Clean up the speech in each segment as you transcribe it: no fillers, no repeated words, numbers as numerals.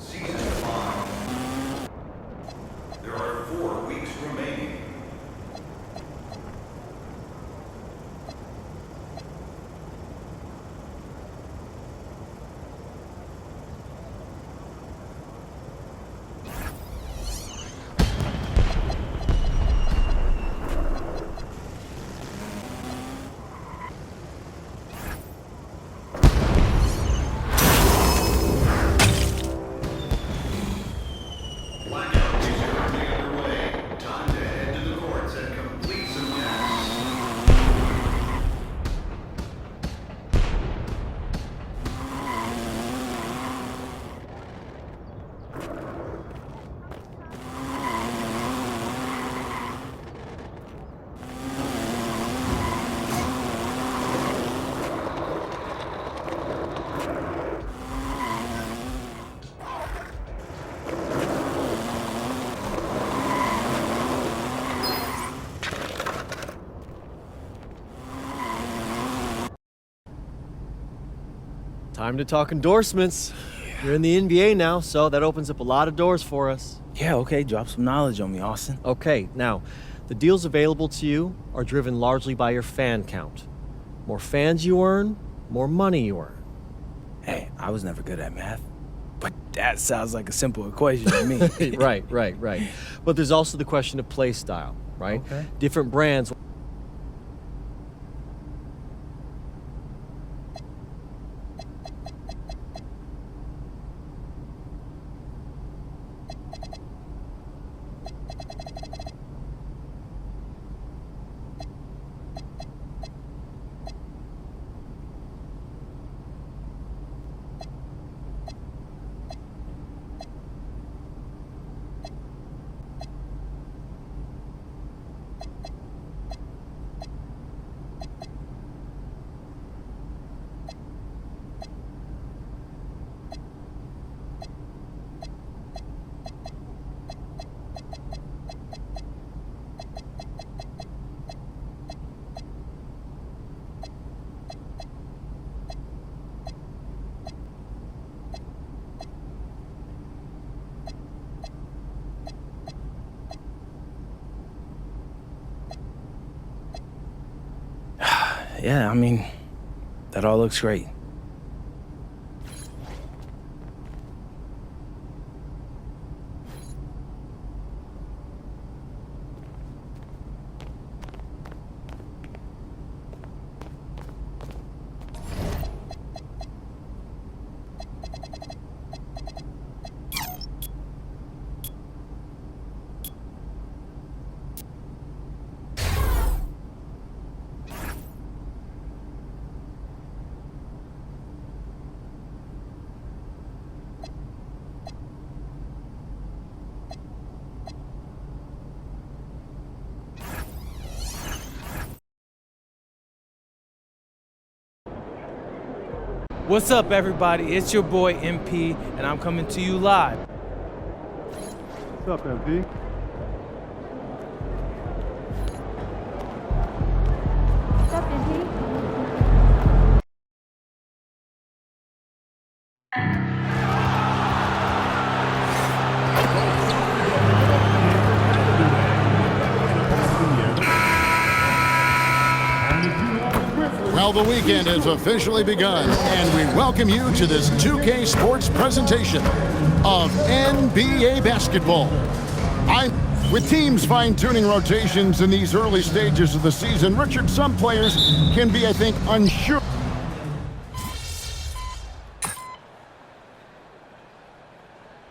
Season 5. There are 4 weeks remaining. Blackout is currently underway. Time to head to the courts and complete some tasks. Time to talk endorsements. You're in the NBA now, so that opens up a lot of doors for us. Yeah, okay, drop some knowledge on me, Austin. Okay, now, the deals available to you are driven largely by your fan count. More fans you earn, more money you earn. Hey, I was never good at math, but that sounds like a simple equation to me. Right. But there's also the question of play style, right? Okay. Different brands. Yeah, I mean, that all looks great. What's up, everybody? It's your boy MP, and I'm coming to you live. What's up, MP? What's up, MP? Well, the weekend has officially begun, and we welcome you to this 2K Sports presentation of NBA basketball. With teams fine-tuning rotations in these early stages of the season, Richard, some players can be, I think, unsure.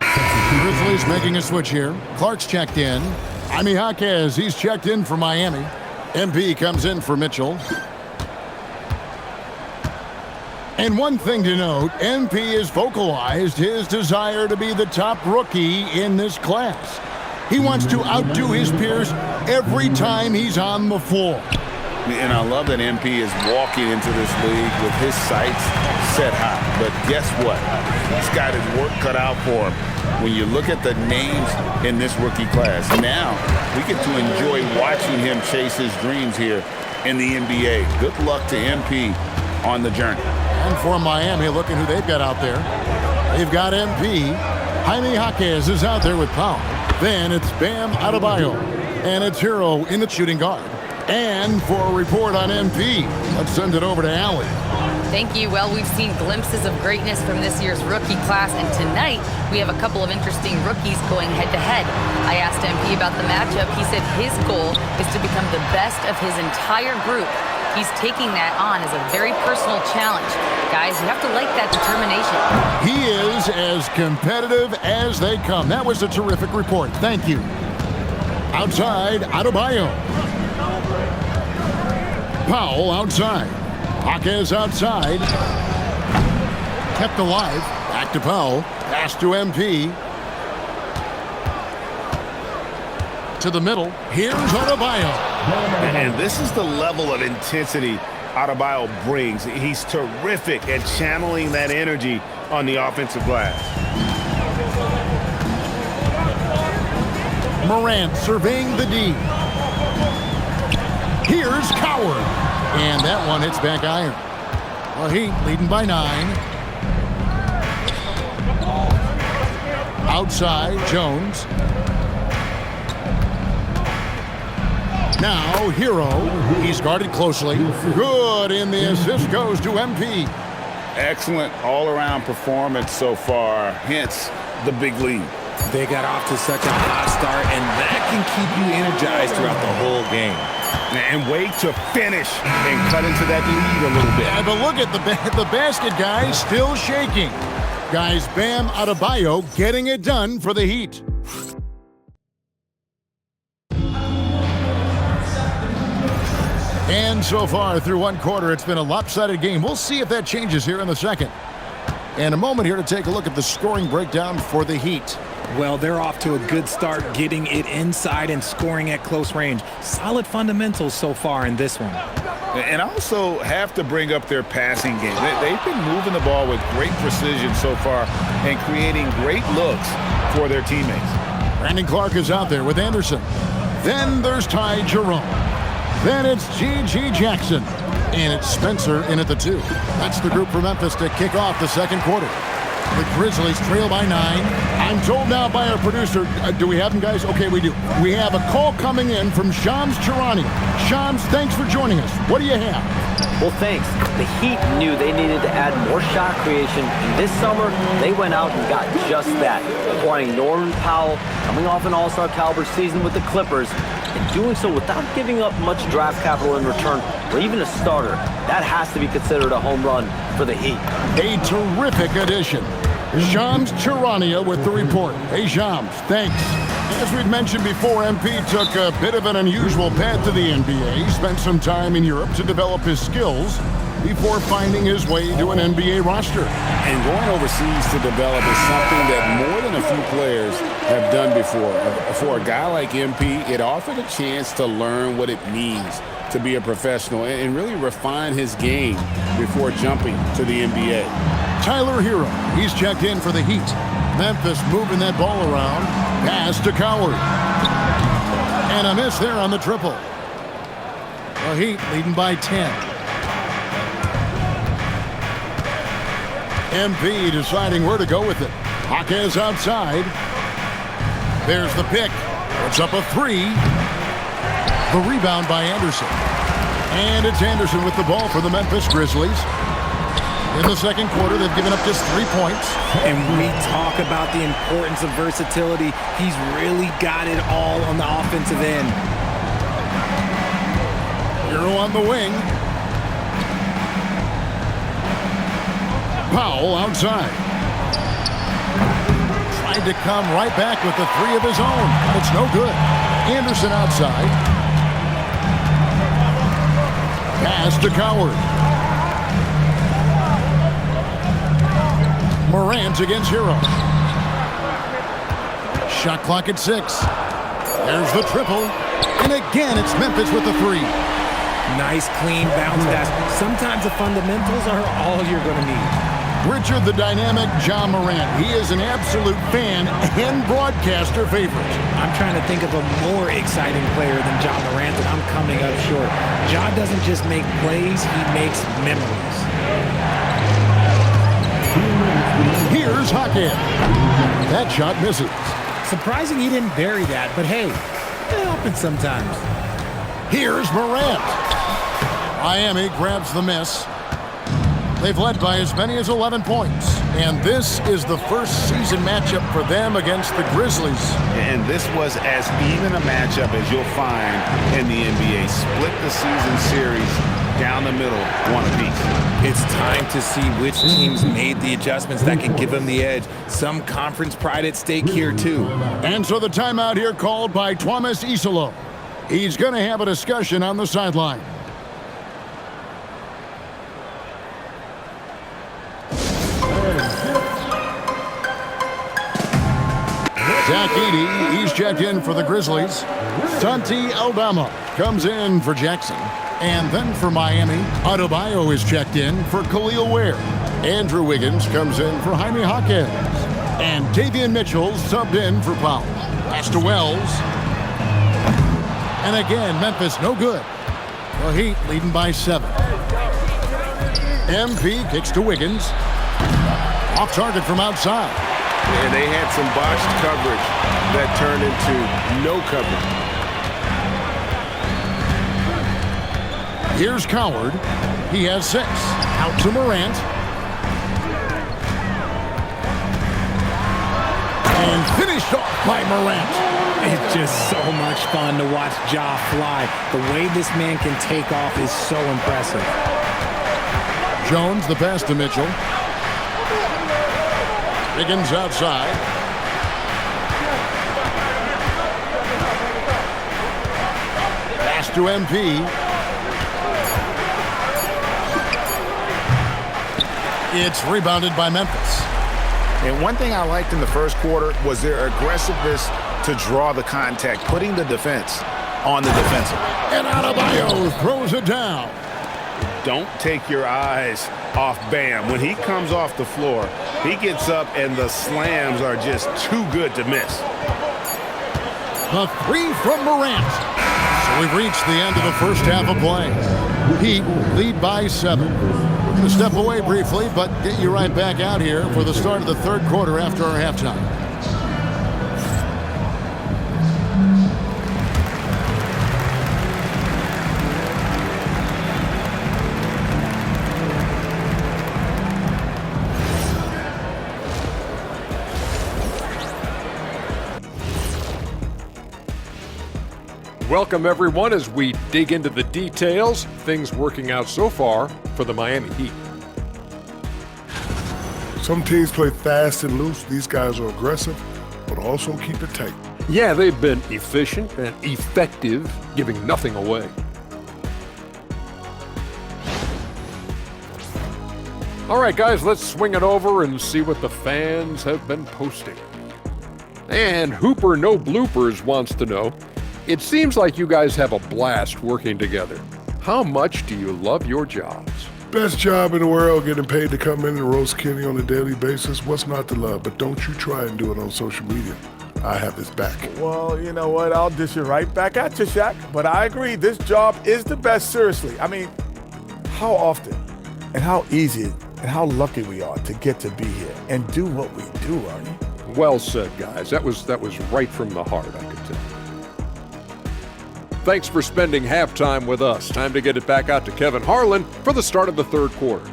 Grizzlies making a switch here. Clark's checked in. Jaime Jaquez, he's checked in for Miami. MP comes in for Mitchell. And one thing to note, MP has vocalized his desire to be the top rookie in this class. He wants to outdo his peers every time he's on the floor. And I love that MP is walking into this league with his sights set high. But guess what? He's got his work cut out for him. When you look at the names in this rookie class, now we get to enjoy watching him chase his dreams here in the NBA. Good luck to MP on the journey. And for Miami, look at who they've got out there. They've got MP, Jaime Jaquez is out there with Powell. Then it's Bam Adebayo. And it's Hero in the shooting guard. And for a report on MP, let's send it over to Allie. Thank you. Well, we've seen glimpses of greatness from this year's rookie class, and tonight we have a couple of interesting rookies going head-to-head. I asked MP about the matchup. He said his goal is to become the best of his entire group. He's taking that on as a very personal challenge. Guys, you have to like that determination. He is as competitive as they come. That was a terrific report. Thank you. Outside, Adebayo. Powell outside. Jaquez outside. Kept alive. Back to Powell. Pass to MP. To the middle. Here's Adebayo. And this is the level of intensity Adebayo brings. He's terrific at channeling that energy on the offensive glass. Morant surveying the D. Here's Coward. And that one hits back iron. Well, Heat leading by 9. Outside, Jones. Now, Hero. He's guarded closely. Good, and the assist goes to MP. Excellent all-around performance so far, hence the big lead. They got off to such a hot start, and that can keep you energized throughout the whole game. And wait to finish and cut into that lead a little bit. Yeah, but look at the basket, guys, still shaking. Guys, Bam Adebayo getting it done for the Heat. And so far through one quarter, it's been a lopsided game. We'll see if that changes here in the second. And a moment here to take a look at the scoring breakdown for the Heat. Well, they're off to a good start, getting it inside and scoring at close range. Solid fundamentals so far in this one. And also have to bring up their passing game. They've been moving the ball with great precision so far and creating great looks for their teammates. Brandon Clark is out there with Anderson. Then there's Ty Jerome. Then it's G.G. Jackson. And it's Spencer in at the 2. That's the group for Memphis to kick off the second quarter. The Grizzlies trail by 9. I'm told now by our producer, do we have him, guys? Okay, we do. We have a call coming in from Shams Charania. Shams, thanks for joining us. What do you have? Well, thanks. The Heat knew they needed to add more shot creation, and this summer, they went out and got just that, acquiring Norman Powell, coming off an all-star caliber season with the Clippers, and doing so without giving up much draft capital in return, or even a starter. That has to be considered a home run for the Heat. A terrific addition. Shams Charania with the report. Hey, Shams, thanks. As we've mentioned before, MP took a bit of an unusual path to the NBA. He spent some time in Europe to develop his skills before finding his way to an NBA roster. And going overseas to develop is something that more than a few players have done before. For a guy like MP, it offered a chance to learn what it means to be a professional and really refine his game before jumping to the NBA. Tyler Hero, he's checked in for the Heat. Memphis moving that ball around. Pass to Coward. And a miss there on the triple. The Heat leading by 10. MP deciding where to go with it. Jaquez outside. There's the pick. Puts up a 3. The rebound by Anderson. And it's Anderson with the ball for the Memphis Grizzlies. In the second quarter, they've given up just 3 points. And we talk about the importance of versatility. He's really got it all on the offensive end. Hero on the wing. Powell outside. Tried to come right back with the 3 of his own. It's no good. Anderson outside. Pass to Coward. Morant against Hero. Shot clock at 6. There's the triple. And again, it's Memphis with the 3. Nice, clean bounce pass. Sometimes the fundamentals are all you're going to need. Richard, the dynamic Ja Morant. He is an absolute fan and broadcaster favorite. I'm trying to think of a more exciting player than Ja Morant, and I'm coming up short. Ja doesn't just make plays, he makes memories. Here's Here's Hawkins. That shot misses. Surprising he didn't bury that, but hey, it happens sometimes. Here's Morant. Miami grabs the miss. They've led by as many as 11 points. And this is the first season matchup for them against the Grizzlies. And this was as even a matchup as you'll find in the NBA. Split the season series down the middle, one apiece. It's time to see which teams made the adjustments that can give them the edge. Some conference pride at stake here, too. And so the timeout here called by Thomas Isolo. He's going to have a discussion on the sideline. Zach Edey, he's checked in for the Grizzlies. Santi Aldama comes in for Jackson. And then for Miami, Adebayo is checked in for Khalil Ware. Andrew Wiggins comes in for Jaime Hawkins. And Davion Mitchell subbed in for Powell. Pass to Wells. And again, Memphis no good. The Heat leading by 7. MP kicks to Wiggins. Off target from outside. And they had some botched coverage that turned into no coverage. Here's Coward. He has 6. Out to Morant. And finished off by Morant. It's just so much fun to watch Ja fly. The way this man can take off is so impressive. Jones, the pass to Mitchell. Wiggins outside. Pass to MP. It's rebounded by Memphis. And one thing I liked in the first quarter was their aggressiveness to draw the contact, putting the defense on the defensive. And Adebayo throws it down. Don't take your eyes off Bam. When he comes off the floor, he gets up and the slams are just too good to miss. The 3 from Morant. So we've reached the end of the first half of play. Heat lead by 7. We're going to step away briefly, but get you right back out here for the start of the third quarter after our halftime. Welcome, everyone, as we dig into the details. Things working out so far for the Miami Heat. Some teams play fast and loose. These guys are aggressive, but also keep it tight. Yeah, they've been efficient and effective, giving nothing away. All right, guys, let's swing it over and see what the fans have been posting. And Hooper No Bloopers wants to know, it seems like you guys have a blast working together. How much do you love your jobs? Best job in the world, getting paid to come in and roast Kenny on a daily basis. What's not to love? But don't you try and do it on social media. I have his back. Well, you know what? I'll dish it right back at you, Shaq. But I agree, this job is the best, seriously. I mean, how often and how easy and how lucky we are to get to be here and do what we do, Ernie. Well said, guys. That was right from the heart, I could tell. Thanks for spending halftime with us. Time to get it back out to Kevin Harlan for the start of the third quarter.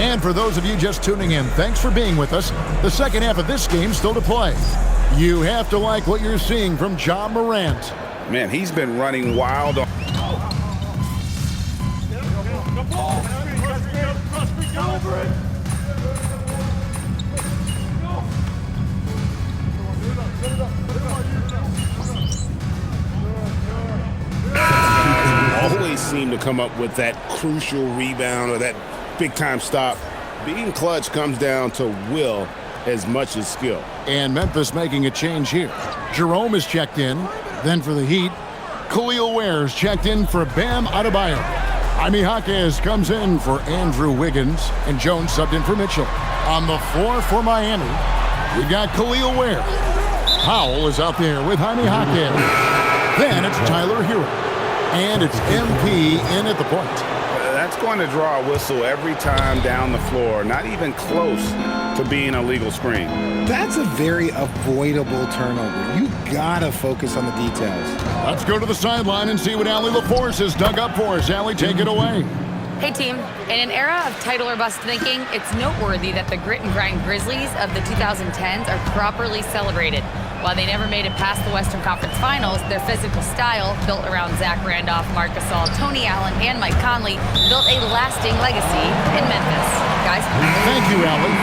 And for those of you just tuning in, thanks for being with us. The second half of this game still to play. You have to like what you're seeing from Ja Morant. Man, he's been running wild. Always seem to come up with that crucial rebound or that big-time stop. Being clutch comes down to will as much as skill. And Memphis making a change here. Jerome is checked in. Then for the Heat, Khalil Ware is checked in for Bam Adebayo. Jaime Hawkins comes in for Andrew Wiggins. And Jones subbed in for Mitchell. On the floor for Miami, We've got Khalil Ware. Powell is out there with Jaime Jaquez. Then it's Tyler Hero. And it's MP in at the point. That's going to draw a whistle every time down the floor. Not even close to being a legal screen. That's a very avoidable turnover. You gotta focus on the details. Let's go to the sideline and see what Allie LaForce has dug up for us. Allie, take it away. Hey team, in an era of title or bust thinking, it's noteworthy that the grit and grind Grizzlies of the 2010s are properly celebrated. While they never made it past the Western Conference Finals, their physical style, built around Zach Randolph, Marc Gasol, Tony Allen, and Mike Conley, built a lasting legacy in Memphis. Guys? Thank you, Allie.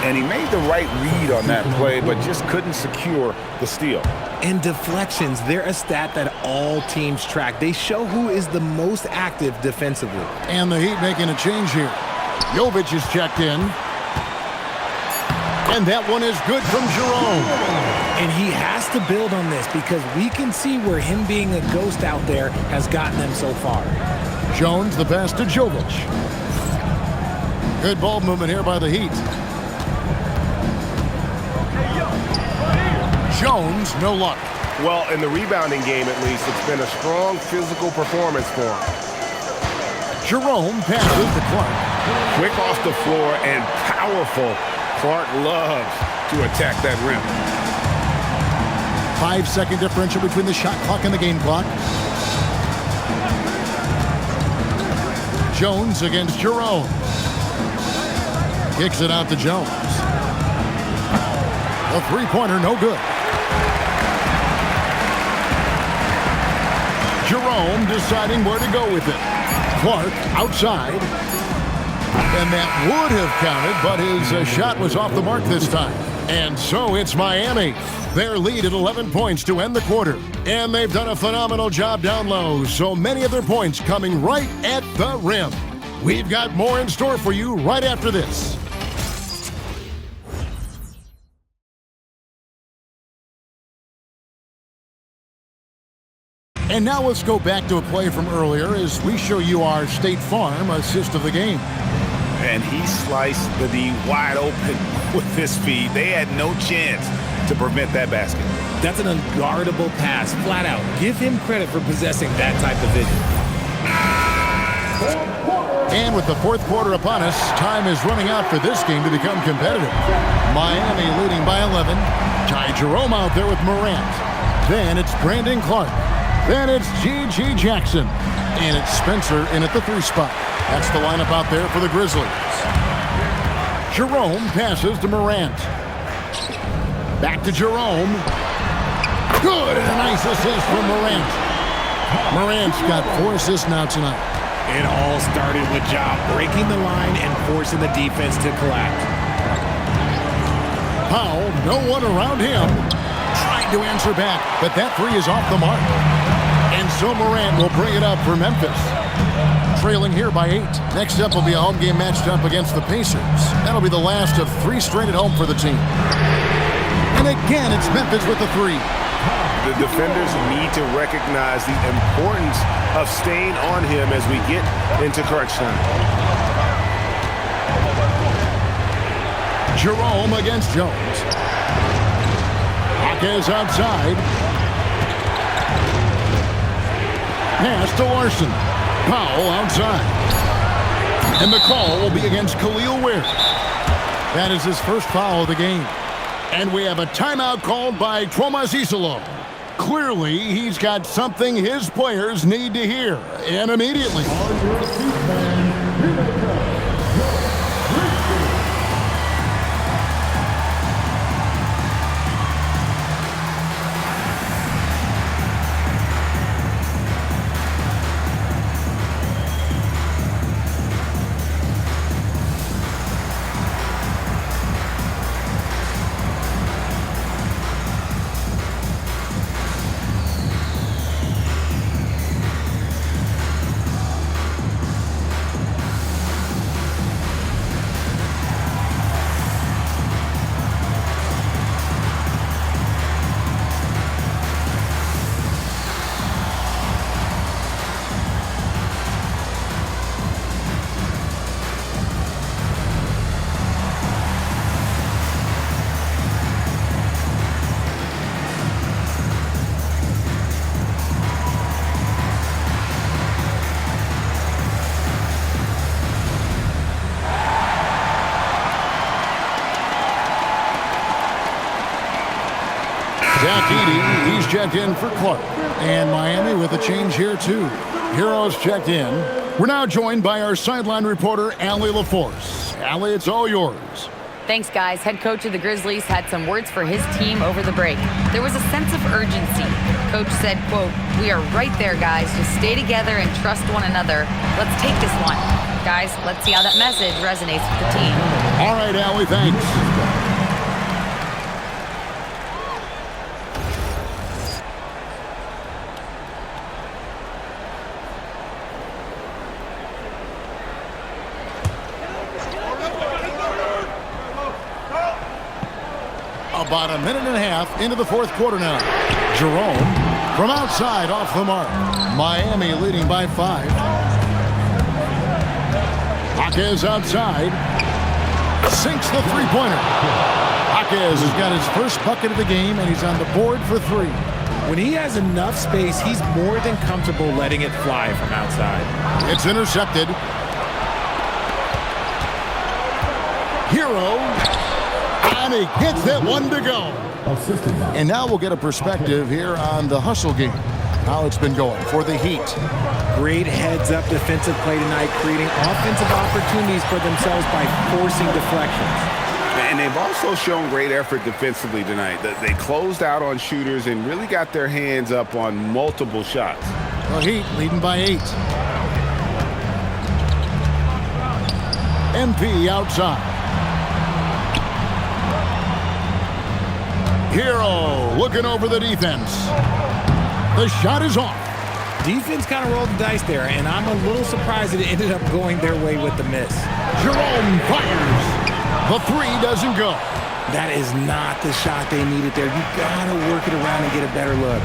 And he made the right read on that play, but just couldn't secure the steal. And deflections, they're a stat that all teams track. They show who is the most active defensively. And the Heat making a change here. Jovic is checked in. And that one is good from Jerome. And he has to build on this because we can see where him being a ghost out there has gotten them so far. Jones, the pass to Jovic. Good ball movement here by the Heat. Jones, no luck. Well, in the rebounding game at least, it's been a strong physical performance for him. Jerome passes to Clark. Quick off the floor and powerful. Clark loves to attack that rim. 5-second differential between the shot clock and the game clock. Jones against Jerome. Kicks it out to Jones. A three-pointer, no good. Jerome deciding where to go with it. Clark outside. And that would have counted, but his shot was off the mark this time. And so it's Miami. Their lead at 11 points to end the quarter. And they've done a phenomenal job down low, so many of their points coming right at the rim. We've got more in store for you right after this. And now let's go back to a play from earlier as we show you our State Farm assist of the game. And he sliced the D wide open with his feet. They had no chance to prevent that basket. That's an unguardable pass, flat out. Give him credit for possessing that type of vision. And with the fourth quarter upon us, time is running out for this game to become competitive. Miami leading by 11. Ty Jerome out there with Morant. Then it's Brandon Clark. Then it's G.G. Jackson. And it's Spencer in at the 3 spot. That's the lineup out there for the Grizzlies. Jerome passes to Morant. Back to Jerome. Good, and a nice assist from Morant. Morant's got 4 assists now tonight. It all started with Ja breaking the line and forcing the defense to collapse. Powell, no one around him. Trying to answer back, but that 3 is off the mark. And so Morant will bring it up for Memphis. Trailing here by 8. Next up will be a home game matched up against the Pacers. That'll be the last of 3 straight at home for the team. And again, it's Memphis with the 3. The defenders need to recognize the importance of staying on him as we get into crunch time. Jerome against Jones. Jaquez outside. Pass to Larson. Powell outside. And the call will be against Khalil Ware. That is his first foul of the game. And we have a timeout called by Tomas Isolo. Clearly, he's got something his players need to hear, and immediately. Jack Edey, he's checked in for Clark. And Miami with a change here, too. Heroes checked in. We're now joined by our sideline reporter, Allie LaForce. Allie, it's all yours. Thanks, guys. Head coach of the Grizzlies had some words for his team over the break. There was a sense of urgency. Coach said, quote, "We are right there, guys. Just stay together and trust one another. Let's take this one." Guys, let's see how that message resonates with the team. All right, Allie, thanks. About a minute and a half into the fourth quarter now. Jerome from outside off the mark. Miami leading by 5. Jaquez outside. Sinks the three-pointer. Jaquez has got his first bucket of the game, and he's on the board for 3. When he has enough space, he's more than comfortable letting it fly from outside. It's intercepted. Hero. And he gets that one to go. And now we'll get a perspective here on the hustle game. How it's been going for the Heat. Great heads-up defensive play tonight, creating offensive opportunities for themselves by forcing deflections. And they've also shown great effort defensively tonight. They closed out on shooters and really got their hands up on multiple shots. The Heat leading by 8. MP outside. Hero looking over the defense. The shot is off. Defense kind of rolled the dice there, and I'm a little surprised that it ended up going their way with the miss. Jerome fires. The 3 doesn't go. That is not the shot they needed there. You got to work it around and get a better look.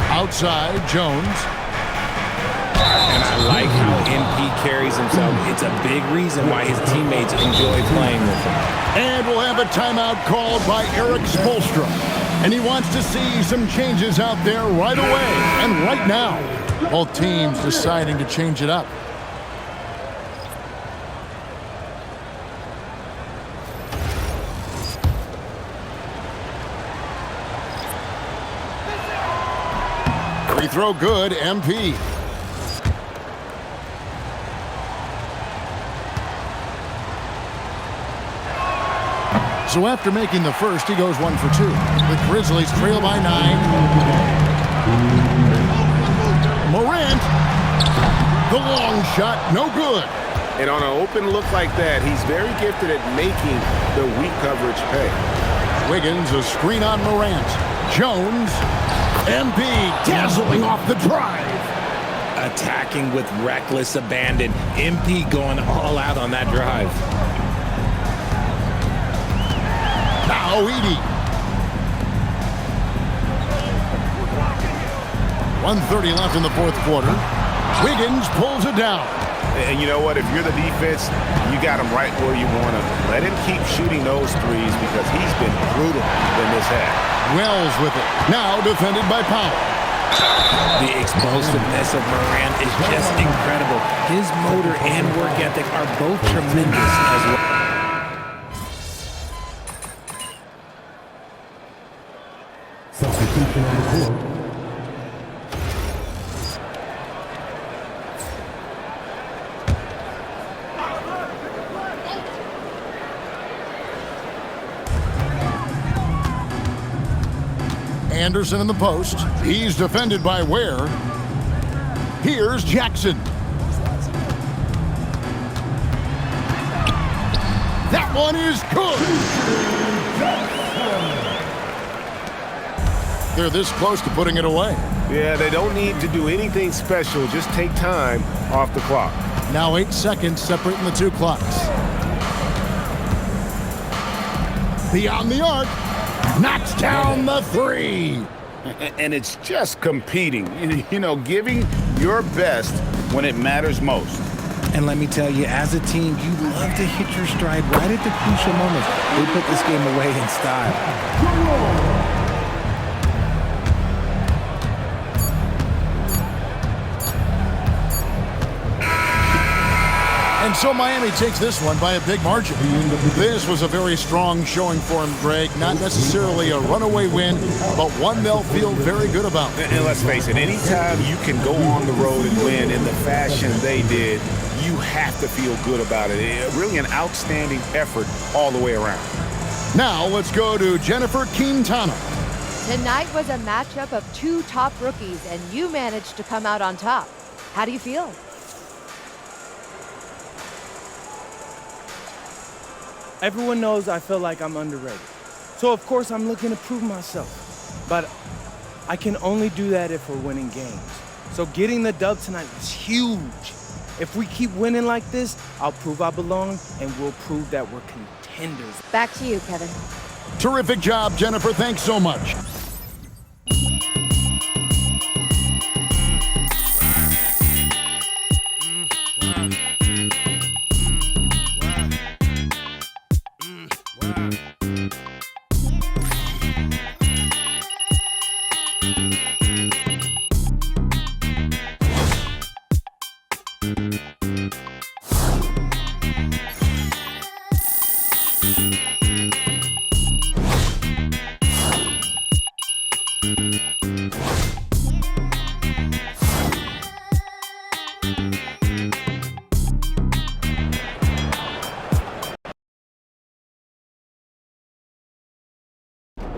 Outside, Jones. And I like how MP carries himself. It's a big reason why his teammates enjoy playing with him. And we'll have a timeout called by Eric Spoelstra. And he wants to see some changes out there right away and right now. Both teams deciding to change it up. Free throw good, MP. So after making the first, he goes 1 for 2. The Grizzlies trail by 9. Morant, the long shot, no good. And on an open look like that, he's very gifted at making the weak coverage pay. Wiggins, a screen on Morant. Jones, MP dazzling off the drive. Attacking with reckless abandon. MP going all out on that drive. Now Edey. 1:30 left in the fourth quarter. Wiggins pulls it down. And you know what? If you're the defense, you got him right where you want him. Let him keep shooting those threes because he's been brutal in this half. Wells with it. Now defended by Powell. The explosiveness of Morant is just incredible. His motor and work ethic are both tremendous as well. Substitution on the court. Anderson in the post. He's defended by Ware. Here's Jackson. That one is good. They're this close to putting it away. Yeah, they don't need to do anything special. Just take time off the clock. Now 8 seconds separating the two clocks. Beyond the arc. Knocks down the 3. And it's just competing, you know, giving your best when it matters most. And let me tell you, as a team, you love to hit your stride right at the crucial moments. They put this game away in style. And so Miami takes this one by a big margin. This was a very strong showing for him, Greg. Not necessarily a runaway win, but one they'll feel very good about. And let's face it, anytime you can go on the road and win in the fashion they did, you have to feel good about it. Really an outstanding effort all the way around. Now let's go to Jennifer Quintana. Tonight was a matchup of two top rookies, and you managed to come out on top. How do you feel? Everyone knows I feel like I'm underrated. So of course I'm looking to prove myself. But I can only do that if we're winning games. So getting the dub tonight was huge. If we keep winning like this, I'll prove I belong, and we'll prove that we're contenders. Back to you, Kevin. Terrific job, Jennifer. Thanks so much.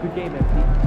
Good game, MP.